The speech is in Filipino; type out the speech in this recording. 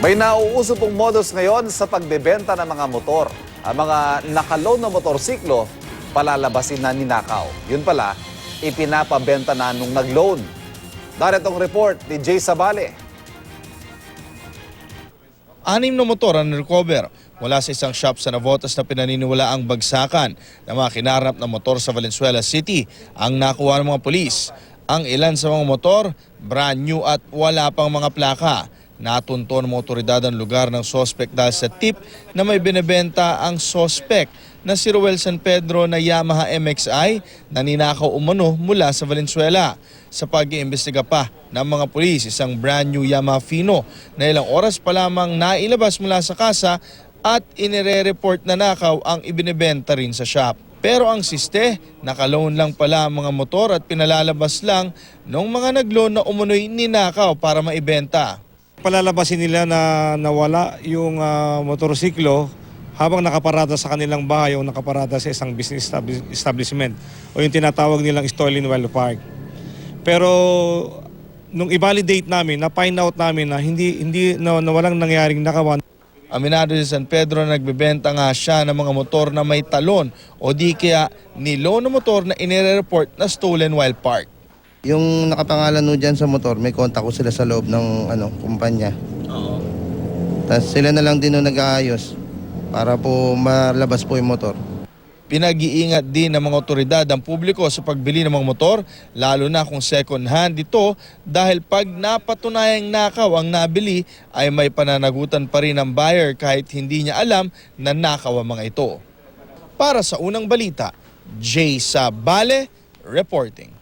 May nauuso pong modus ngayon sa pagbebenta ng mga motor. Ang mga nakaloan na motorsiklo, palalabasin na ninakaw. Yun pala, ipinapabenta na nung nag-loan. Daritong report ni Jay Sabale. 6 na motor ang recover mula sa isang shop sa Navotas na pinaniniwalaang bagsakan ng mga kinarnap na motor sa Valenzuela City ang nakuha ng mga pulis. Ang ilan sa mga motor, brand new at wala pang mga plaka. Natunto ng mga otoridad ang lugar ng sospek dahil sa tip na may binebenta ang sospek na si Roel San Pedro na Yamaha MXI na ninakaw umano mula sa Valenzuela. Sa pag-iimbestiga pa ng mga pulis, isang brand new Yamaha Fino na ilang oras pa lamang nailabas mula sa kasa at inire-report na nakaw ang ibinebenta rin sa shop. Pero ang siste, nakaloan lang pala ang mga motor at pinalalabas lang nung mga nag-loan na umunoy ninakaw para maibenta. Palalabasin nila na nawala yung motorsiklo habang nakaparada sa kanilang bahay o nakaparada sa isang business establishment o yung tinatawag nilang stolen while parked. Pero nung i-validate namin, na-find out namin na walang nangyaring nakawan. Aminado si San Pedro na nagbebenta nga siya ng mga motor na may talon o di kaya nilo na motor na inire-report na stolen while parked. Yung nakapangalan no dyan sa motor, may kontak ko sila sa loob ng kumpanya. Oo. Tapos sila na lang din nag-aayos para po malabas po yung motor. Pinag-iingat din ng mga otoridad ang publiko sa pagbili ng mga motor, lalo na kung second hand ito dahil pag napatunayang nakaw ang nabili ay may pananagutan pa rin ang buyer kahit hindi niya alam na nakaw ang mga ito. Para sa unang balita, Jay Sabale reporting.